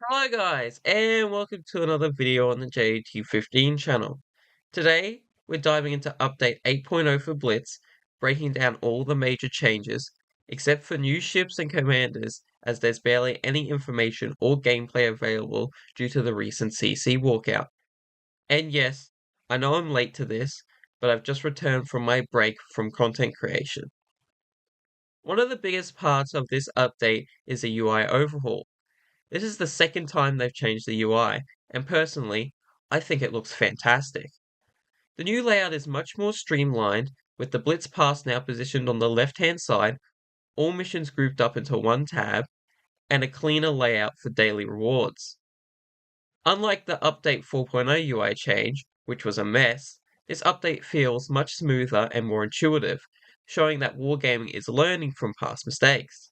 Hello guys, and welcome to another video on the JT15 channel. Today, we're diving into update 8.0 for Blitz, breaking down all the major changes, except for new ships and commanders, as there's barely any information or gameplay available due to the recent CC walkout. And yes, I know I'm late to this, but I've just returned from my break from content creation. One of the biggest parts of this update is a UI overhaul. This is the second time they've changed the UI, and personally, I think it looks fantastic. The new layout is much more streamlined, with the Blitz Pass now positioned on the left-hand side, all missions grouped up into one tab, and a cleaner layout for daily rewards. Unlike the Update 4.0 UI change, which was a mess, this update feels much smoother and more intuitive, showing that Wargaming is learning from past mistakes.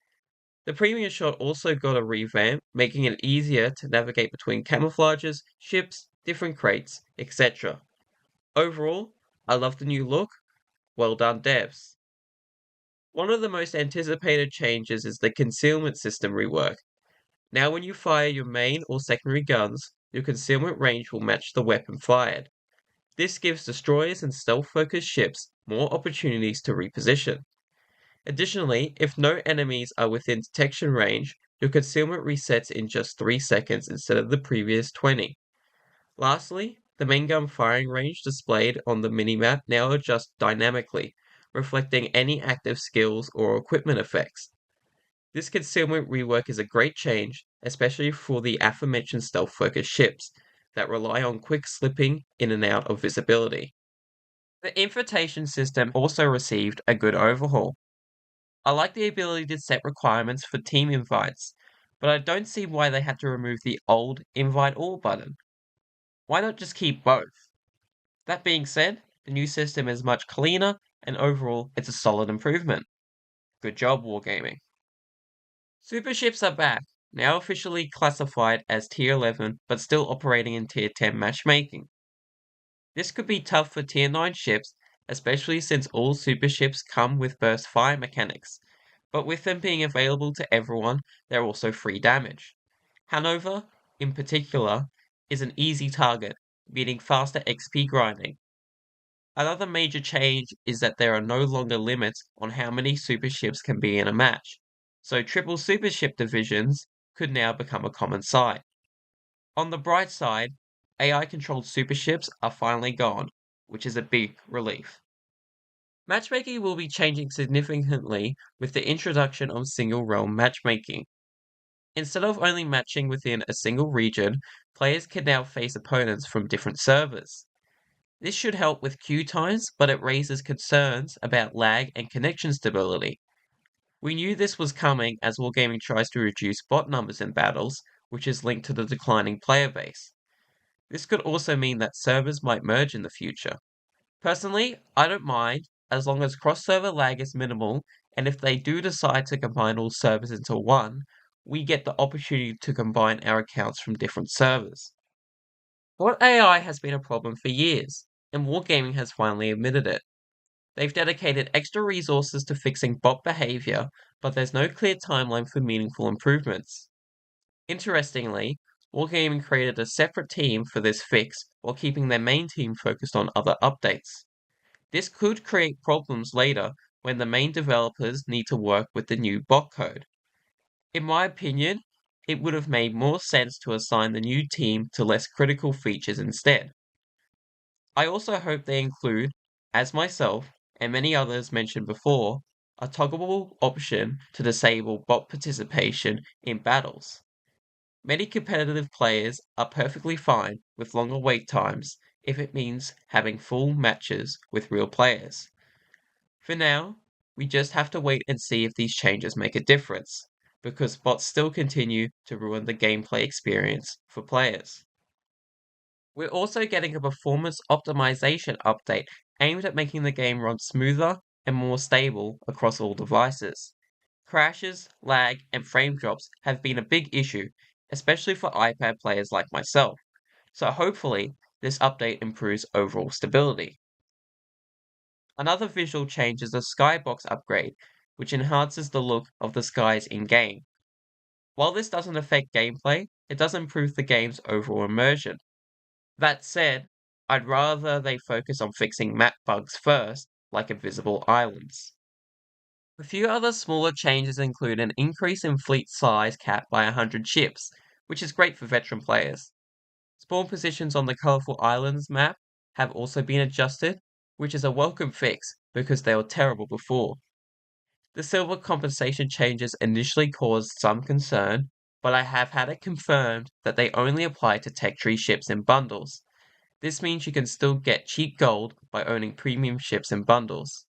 The premium shot also got a revamp, making it easier to navigate between camouflages, ships, different crates, etc. Overall, I love the new look. Well done, devs. One of the most anticipated changes is the concealment system rework. Now when you fire your main or secondary guns, your concealment range will match the weapon fired. This gives destroyers and stealth-focused ships more opportunities to reposition. Additionally, if no enemies are within detection range, your concealment resets in just 3 seconds instead of the previous 20. Lastly, the main gun firing range displayed on the minimap now adjusts dynamically, reflecting any active skills or equipment effects. This concealment rework is a great change, especially for the aforementioned stealth-focused ships that rely on quick slipping in and out of visibility. The invitation system also received a good overhaul. I like the ability to set requirements for team invites, but I don't see why they had to remove the old Invite All button. Why not just keep both? That being said, the new system is much cleaner, and overall, it's a solid improvement. Good job, Wargaming. Superships are back, now officially classified as Tier 11, but still operating in Tier 10 matchmaking. This could be tough for Tier 9 ships, especially since all superships come with burst fire mechanics, but with them being available to everyone, they're also free damage. Hanover, in particular, is an easy target, meaning faster XP grinding. Another major change is that there are no longer limits on how many superships can be in a match, so triple supership divisions could now become a common sight. On the bright side, AI-controlled superships are finally gone, which is a big relief. Matchmaking will be changing significantly with the introduction of single realm matchmaking. Instead of only matching within a single region, players can now face opponents from different servers. This should help with queue times, but it raises concerns about lag and connection stability. We knew this was coming as Wargaming tries to reduce bot numbers in battles, which is linked to the declining player base. This could also mean that servers might merge in the future. Personally, I don't mind, as long as cross-server lag is minimal, and if they do decide to combine all servers into one, we get the opportunity to combine our accounts from different servers. Bot AI has been a problem for years, and Wargaming has finally admitted it. They've dedicated extra resources to fixing bot behavior, but there's no clear timeline for meaningful improvements. Interestingly, Wargaming created a separate team for this fix while keeping their main team focused on other updates. This could create problems later when the main developers need to work with the new bot code. In my opinion, it would have made more sense to assign the new team to less critical features instead. I also hope they include, as myself and many others mentioned before, a toggleable option to disable bot participation in battles. Many competitive players are perfectly fine with longer wait times if it means having full matches with real players. For now, we just have to wait and see if these changes make a difference, because bots still continue to ruin the gameplay experience for players. We're also getting a performance optimization update aimed at making the game run smoother and more stable across all devices. Crashes, lag, and frame drops have been a big issue, especially for iPad players like myself, so hopefully this update improves overall stability. Another visual change is the Skybox upgrade, which enhances the look of the skies in-game. While this doesn't affect gameplay, it does improve the game's overall immersion. That said, I'd rather they focus on fixing map bugs first, like invisible islands. A few other smaller changes include an increase in fleet size cap by 100 ships, which is great for veteran players. Spawn positions on the colorful islands map have also been adjusted, which is a welcome fix because they were terrible before. The silver compensation changes initially caused some concern, but I have had it confirmed that they only apply to tech tree ships in bundles. This means you can still get cheap gold by owning premium ships in bundles.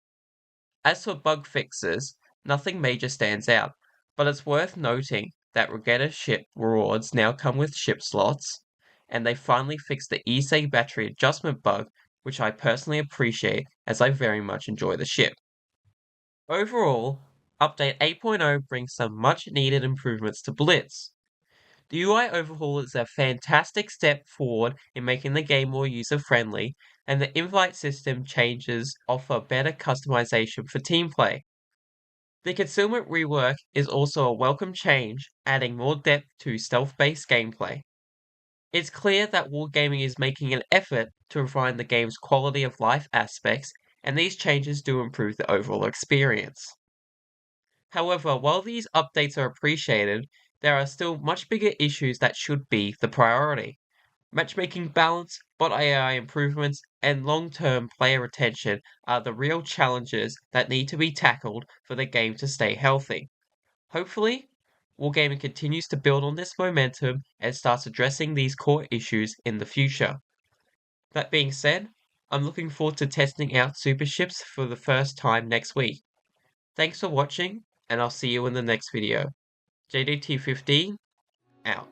As for bug fixes, nothing major stands out, but it's worth noting that Regatta ship rewards now come with ship slots, and they finally fixed the ESA battery adjustment bug, which I personally appreciate as I very much enjoy the ship. Overall, Update 8.0 brings some much needed improvements to Blitz. The UI overhaul is a fantastic step forward in making the game more user-friendly, and the invite system changes offer better customization for team play. The concealment rework is also a welcome change, adding more depth to stealth-based gameplay. It's clear that Wargaming is making an effort to refine the game's quality of life aspects, and these changes do improve the overall experience. However, while these updates are appreciated, there are still much bigger issues that should be the priority. Matchmaking balance, bot AI improvements, and long-term player retention are the real challenges that need to be tackled for the game to stay healthy. Hopefully, Wargaming continues to build on this momentum and starts addressing these core issues in the future. That being said, I'm looking forward to testing out Superships for the first time next week. Thanks for watching, and I'll see you in the next video. JDT15, out.